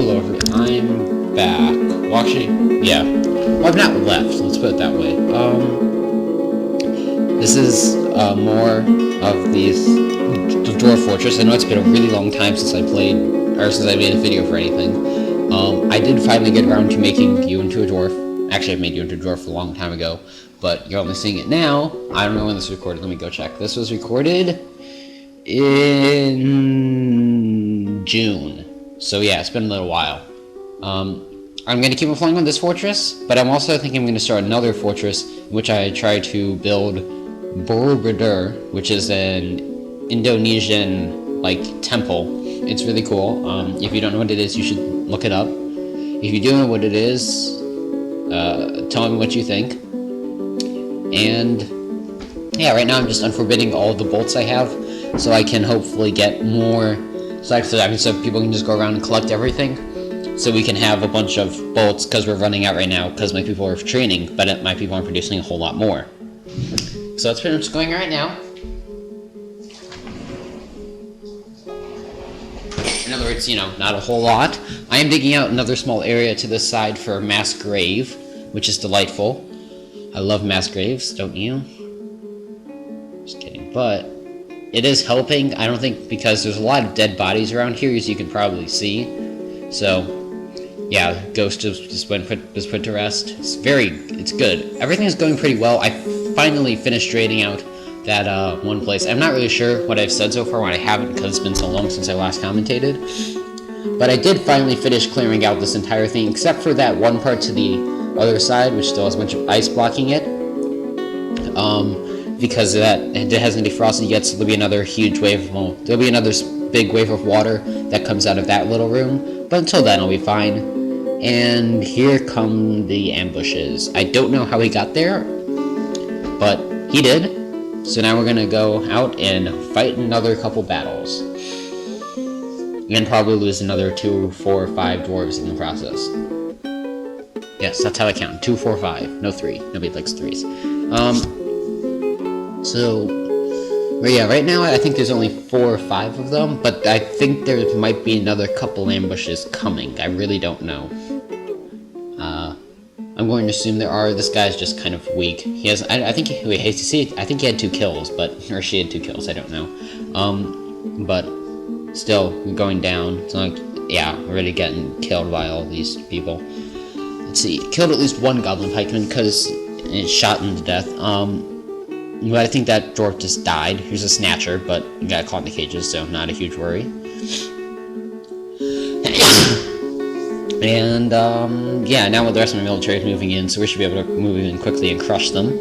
Hello, I'm back. Well, actually, yeah. Well, I've not left, let's put it that way. This is, more of the Dwarf Fortress. I know it's been a really long time since I played, or since I made a video for anything. I did finally get around to making you into a dwarf. Actually, I made you into a dwarf a long time ago, but you're only seeing it now. I don't know when this was recorded. Let me go check. This was recorded in June. So yeah, it's been a little while. I'm going to keep on flying on this fortress, but I'm also thinking I'm going to start another fortress, in which I try to build Borobudur, which is an Indonesian, like, temple. It's really cool. If you don't know what it is, you should look it up. If you do know what it is, tell me what you think. And yeah, right now I'm just unforbidding all the bolts I have, so I can hopefully get more, so people can just go around and collect everything. So we can have a bunch of bolts, because we're running out right now, because my people are training, but my people aren't producing a whole lot more. So that's pretty much going right now. In other words, you know, not a whole lot. I am digging out another small area to this side for mass grave, which is delightful. I love mass graves, don't you? Just kidding, but it is helping, I don't think, because there's a lot of dead bodies around here, as you can probably see. So, yeah, Ghost was put to rest. It's good. Everything is going pretty well. I finally finished draining out that one place. I'm not really sure what I've said so far, when I haven't, because it's been so long since I last commentated. But I did finally finish clearing out this entire thing, except for that one part to the other side, which still has a bunch of ice blocking it. Because it hasn't defrosted yet, so there'll be another huge wave. Well, there'll be another big wave of water that comes out of that little room. But until then, I'll be fine. And here come the ambushes. I don't know how he got there, but he did. So now we're gonna go out and fight another couple battles. And probably lose another 2, 4, 5 dwarves in the process. Yes, that's how I count. 2, 4, 5. No 3. Nobody likes 3s. But yeah, right now I think there's only 4 or 5 of them, but I think there might be another couple ambushes coming. I really don't know. I'm going to assume there are. This guy's just kind of weak. He has, I think he had 2 kills, or she had 2 kills, I don't know. But still, going down. It's like, yeah, already getting killed by all these people. Let's see, killed at least 1 goblin pikeman, because it's shot him to death. But I think that dwarf just died. He was a snatcher, but he got caught in the cages, so not a huge worry. And, yeah, now with the rest of my military is moving in, so we should be able to move in quickly and crush them.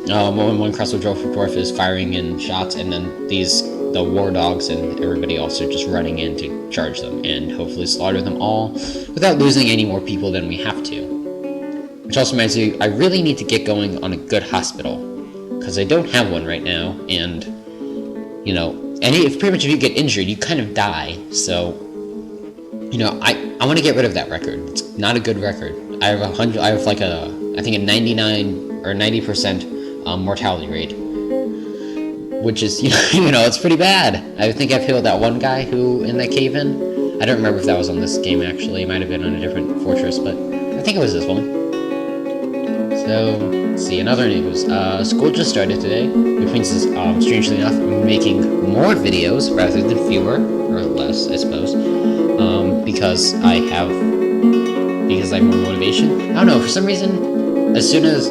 One Crustle Dwarf is firing in shots, and then the war dogs and everybody else are just running in to charge them, and hopefully slaughter them all, without losing any more people than we have to. Which also reminds me, I really need to get going on a good hospital, because I don't have one right now, and, you know, pretty much if you get injured, you kind of die, so, you know, I want to get rid of that record. It's not a good record. I have I think a 99 or 90% mortality rate, which is, you know, it's pretty bad. I think I've healed that one guy who, in that cave-in, I don't remember if that was on this game, actually. It might have been on a different fortress, but I think it was this one. So, let's see, another news. School just started today, which means, strangely enough, I'm making more videos rather than fewer, or less, I suppose, because I have more motivation. I don't know, for some reason, as soon as,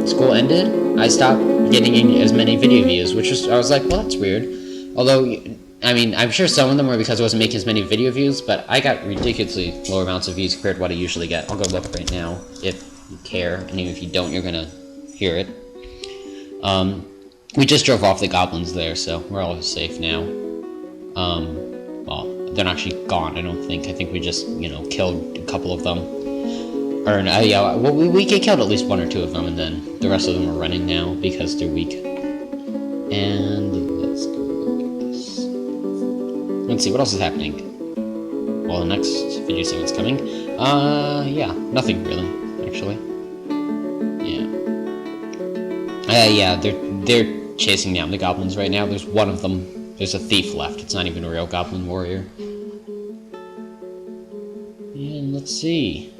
school ended, I stopped getting as many video views, I was like, well, that's weird. Although, I mean, I'm sure some of them were because I wasn't making as many video views, but I got ridiculously lower amounts of views compared to what I usually get. I'll go look right now, if you care, and even if you don't, you're gonna hear it. We just drove off the goblins there, so we're all safe now. Well, they're not actually gone, I don't think. I think we just, you know, killed a couple of them. Or, yeah, well, we killed at least 1 or 2 of them, and then the rest of them are running now, because they're weak. And, let's go look at this. Let's see, what else is happening? Well, the next video segment's coming. Yeah, nothing really, actually. Yeah, they're chasing down the goblins right now. There's one of them. There's a thief left. It's not even a real goblin warrior. let's see.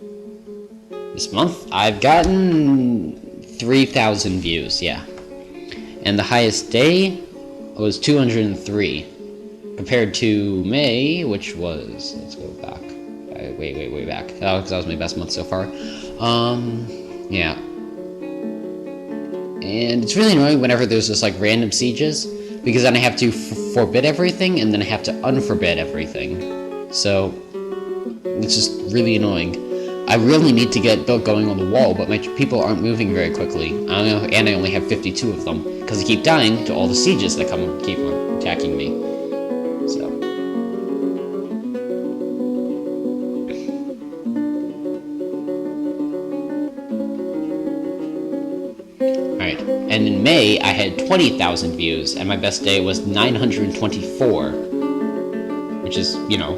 This month, I've gotten 3,000 views, yeah. And the highest day was 203. Compared to May, which was, let's go back. Way back. Because that was my best month so far. Yeah. And it's really annoying whenever there's just like random sieges, because then I have to forbid everything, and then I have to unforbid everything. So, it's just really annoying. I really need to get built going on the wall, but my people aren't moving very quickly. I don't know, and I only have 52 of them, because I keep dying to all the sieges that keep on attacking me. So. Alright, and in May, I had 20,000 views, and my best day was 924. Which is, you know,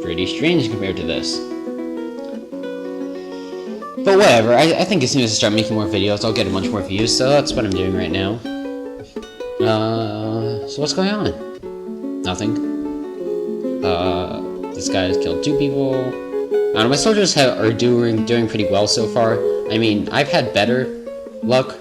pretty strange compared to this. But whatever, I think as soon as I start making more videos, I'll get a bunch more views, so that's what I'm doing right now. So what's going on? Nothing. This guy has killed 2 people. I don't know, my soldiers are doing pretty well so far. I mean, I've had better luck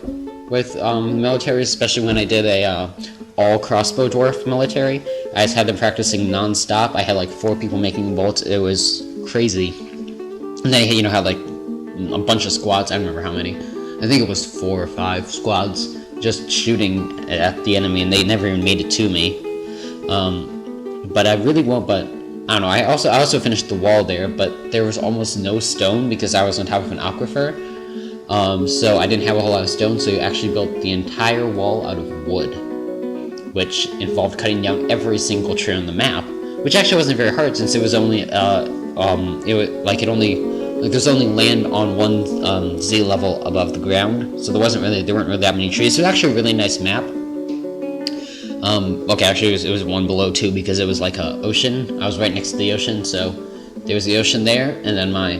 with military, especially when I did a all crossbow dwarf military. I just had them practicing non-stop. I had like 4 people making bolts. It was crazy. And then, you know, had like a bunch of squads. I don't remember how many. I think it was 4 or 5 squads just shooting at the enemy, and they never even made it to me. But I really won't. But I don't know. I also finished the wall there, but there was almost no stone because I was on top of an aquifer. So I didn't have a whole lot of stone. So I actually built the entire wall out of wood, which involved cutting down every single tree on the map, which actually wasn't very hard since it was only there's only land on one Z level above the ground, so there weren't really that many trees. So it was actually a really nice map. Okay, actually it was one below too, because it was like a ocean. I was right next to the ocean, so there was the ocean there, and then my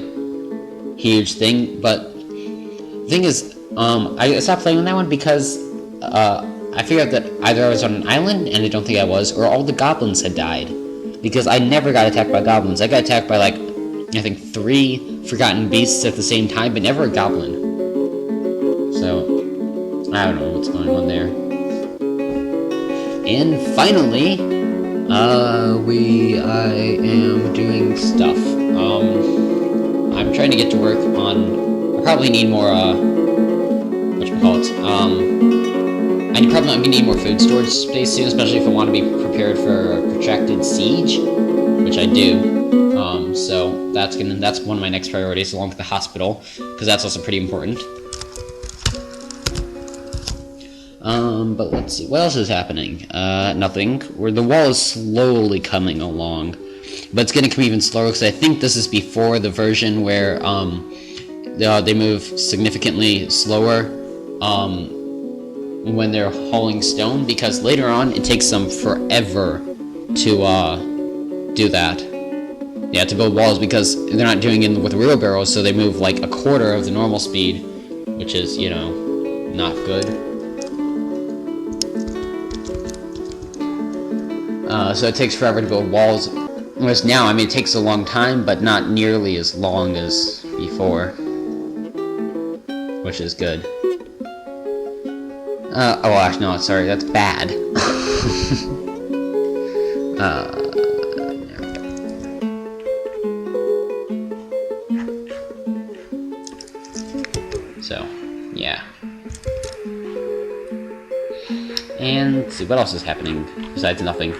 huge thing. But the thing is, I stopped playing on that one because I figured out that either I was on an island, and I don't think I was, or all the goblins had died. Because I never got attacked by goblins. I got attacked by like, I think 3 forgotten beasts at the same time, but never a goblin. So, I don't know what's going on there. And finally, I am doing stuff. I'm trying to get to work on, I probably need more, I'm gonna need more food storage space soon, especially if I want to be prepared for a protracted siege, which I do. So that's one of my next priorities, along with the hospital, because that's also pretty important. But let's see, what else is happening? Nothing. The wall is slowly coming along, but it's gonna come even slower, because I think this is before the version where they move significantly slower when they're hauling stone, because later on it takes them forever to do that. Yeah, to build walls, because they're not doing it with wheelbarrows, so they move like a quarter of the normal speed, which is, you know, not good. So it takes forever to build walls. Whereas now, I mean, it takes a long time, but not nearly as long as before, which is good. Oh, actually, no, sorry, that's bad. There we go. So, yeah. And let's see, what else is happening besides nothing?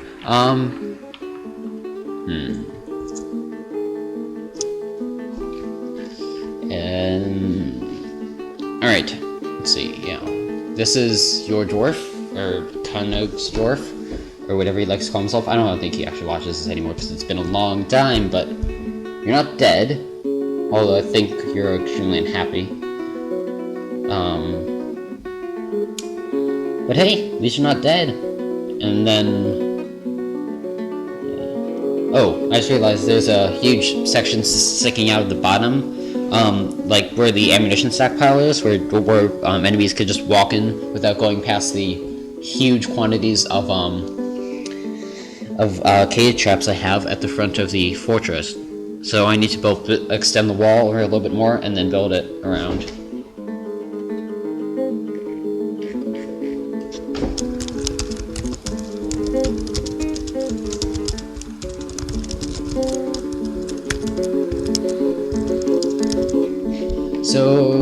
Alright, let's see, yeah. This is your dwarf, or Kytuzian's dwarf, or whatever he likes to call himself. I don't think he actually watches this anymore because it's been a long time, but you're not dead. Although I think you're extremely unhappy. But hey, at least you're not dead. And then... oh, I just realized there's a huge section sticking out of the bottom. Like where the ammunition stockpile is, where enemies could just walk in without going past the huge quantities of cage traps I have at the front of the fortress. So I need to both extend the wall a little bit more and then build it around. So,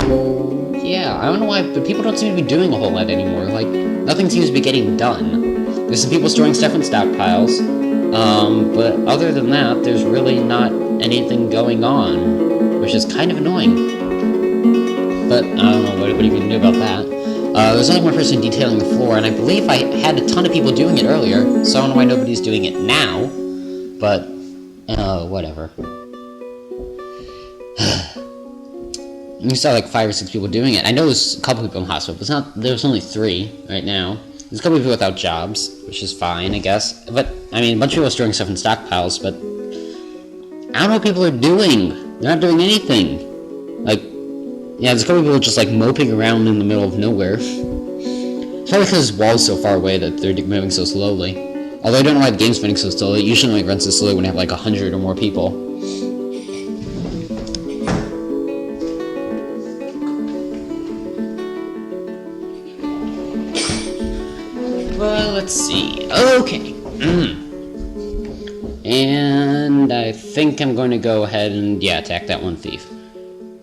yeah, I don't know why, but people don't seem to be doing a whole lot anymore. Like, nothing seems to be getting done. There's some people storing stuff in stockpiles, but other than that, there's really not anything going on, which is kind of annoying. But I don't know, what are you going to do about that? There's only one person detailing the floor, and I believe I had a ton of people doing it earlier, so I don't know why nobody's doing it now, but, whatever. You saw like 5 or 6 people doing it. I know there's a couple people in the hospital, but there's only 3 right now. There's a couple people without jobs, which is fine, I guess. But, I mean, a bunch of people are storing stuff in stockpiles, but I don't know what people are doing. They're not doing anything. Like, yeah, there's a couple people just like moping around in the middle of nowhere. It's probably because this wall's so far away that they're moving so slowly. Although I don't know why the game's running so slowly. It usually only runs so slowly when you have like 100 or more people. Well, let's see. Okay. And I think I'm going to go ahead and, yeah, attack that one thief.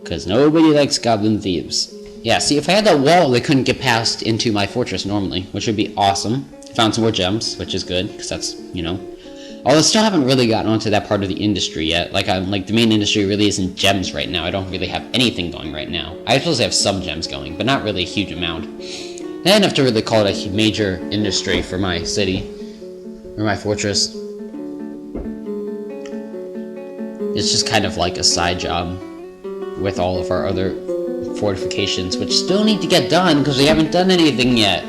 Because nobody likes goblin thieves. Yeah, see, if I had that wall, they couldn't get past into my fortress normally, which would be awesome. Found some more gems, which is good, because that's, you know. Although I still haven't really gotten onto that part of the industry yet. Like, the main industry really isn't gems right now. I don't really have anything going right now. I suppose I have some gems going, but not really a huge amount. I didn't have to really call it a major industry for my city, or my fortress. It's just kind of like a side job with all of our other fortifications, which still need to get done because we haven't done anything yet.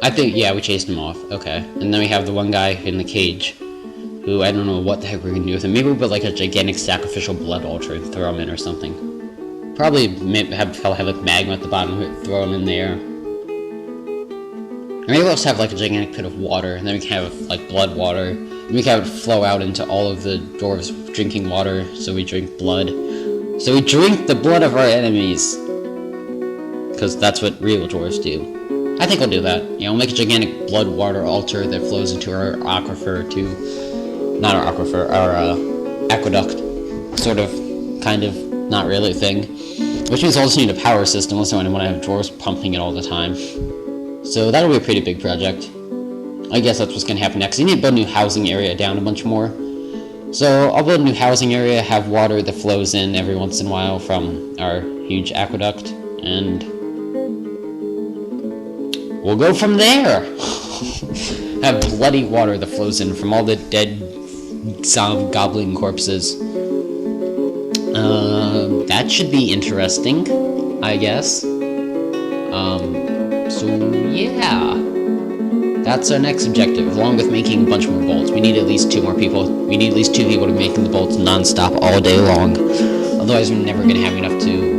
I think, yeah, we chased him off. Okay. And then we have the one guy in the cage, who I don't know what the heck we're gonna do with him. Maybe we'll put like a gigantic sacrificial blood altar and throw him in or something. Probably have like magma at the bottom, throw him in there. Or maybe we'll just have like a gigantic pit of water, and then we can have like blood water. And we can have it flow out into all of the dwarves drinking water, so we drink blood. So we drink the blood of our enemies. Because that's what real dwarves do. I think we'll do that. Yeah, we'll make a gigantic blood water altar that flows into our aquifer not our aquifer, our aqueduct. Sort of, kind of, not really thing. Which means I'll just need a power system, unless I want to have dwarves pumping it all the time. So that'll be a pretty big project. I guess that's what's going to happen next. You need to build a new housing area down a bunch more. So I'll build a new housing area, have water that flows in every once in a while from our huge aqueduct, and we'll go from there! Have bloody water that flows in from all the dead goblin corpses. That should be interesting, I guess. So yeah. That's our next objective, along with making a bunch more bolts. We need at least 2 more people. We need at least 2 people to be making the bolts non-stop all day long. Otherwise, we're never going to have enough to,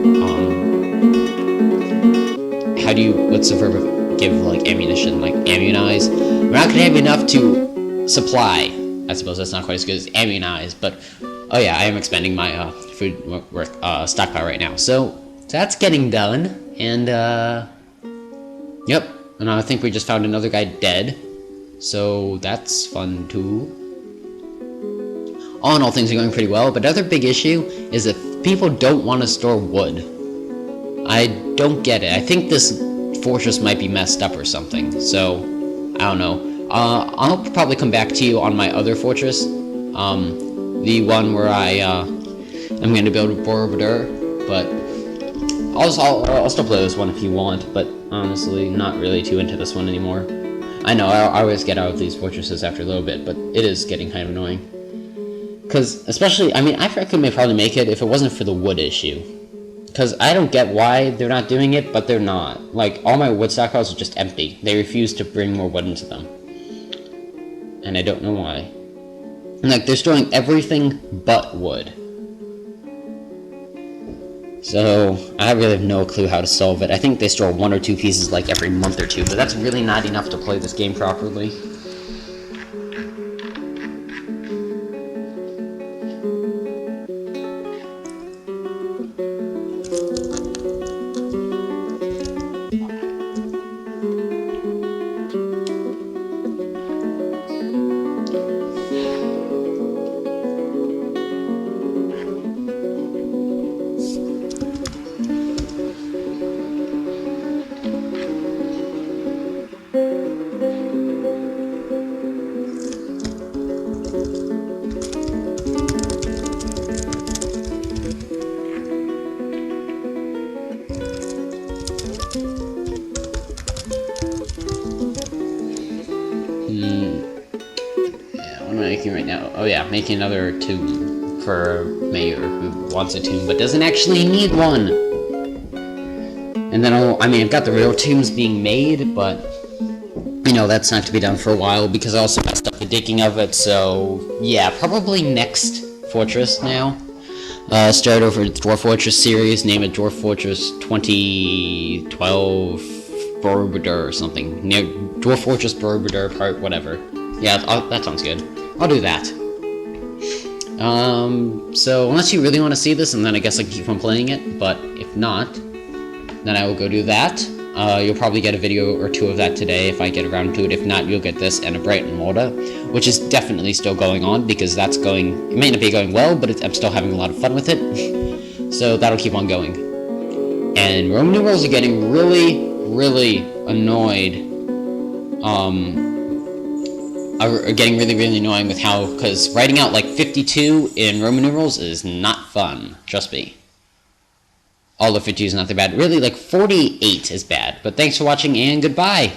what's the verb of give, like, ammunition? Like, ammunize? We're not going to have enough to supply. I suppose that's not quite as good as ammunize, but, oh yeah, I am expending my, food stockpile right now. So, that's getting done, and, yep. And I think we just found another guy dead. So that's fun too. All in all, things are going pretty well. But another big issue is that people don't want to store wood. I don't get it. I think this fortress might be messed up or something. So I don't know. I'll probably come back to you on my other fortress. The one where I'm going to build a Borobudur, but I'll still play this one if you want, but honestly, not really too into this one anymore. I know, I always get out of these fortresses after a little bit, but it is getting kind of annoying. Because, especially, I mean, I reckon they probably make it if it wasn't for the wood issue. Because I don't get why they're not doing it, but they're not. Like, all my wood stockpiles are just empty. They refuse to bring more wood into them. And I don't know why. And, like, they're storing everything but wood. So, I really have no clue how to solve it. I think they store 1 or 2 pieces, like, every month or 2, but that's really not enough to play this game properly. Yeah, what am I making right now? Oh yeah, making another tomb for a mayor who wants a tomb but doesn't actually need one. And then I've got the real tombs being made, but you know, that's not to be done for a while because I also messed up the digging of it, so yeah, probably next fortress now. Start over the Dwarf Fortress series, name it Dwarf Fortress 2012 Borobudur or something. Dwarf Fortress Borobudur part, whatever. Yeah, that sounds good. I'll do that. So unless you really want to see this, and then I guess I can keep on playing it, but if not, then I will go do that. You'll probably get a video or 2 of that today if I get around to it. If not, you'll get this and a Brighton Mortar, which is definitely still going on because that's going. It may not be going well, but I'm still having a lot of fun with it. So that'll keep on going. And Roman numerals are getting really annoyed. Are getting really annoying with how, because writing out like 52 in Roman numerals is not fun. Trust me. All of 52 is not that bad. Really, like 48 is bad. But thanks for watching and goodbye.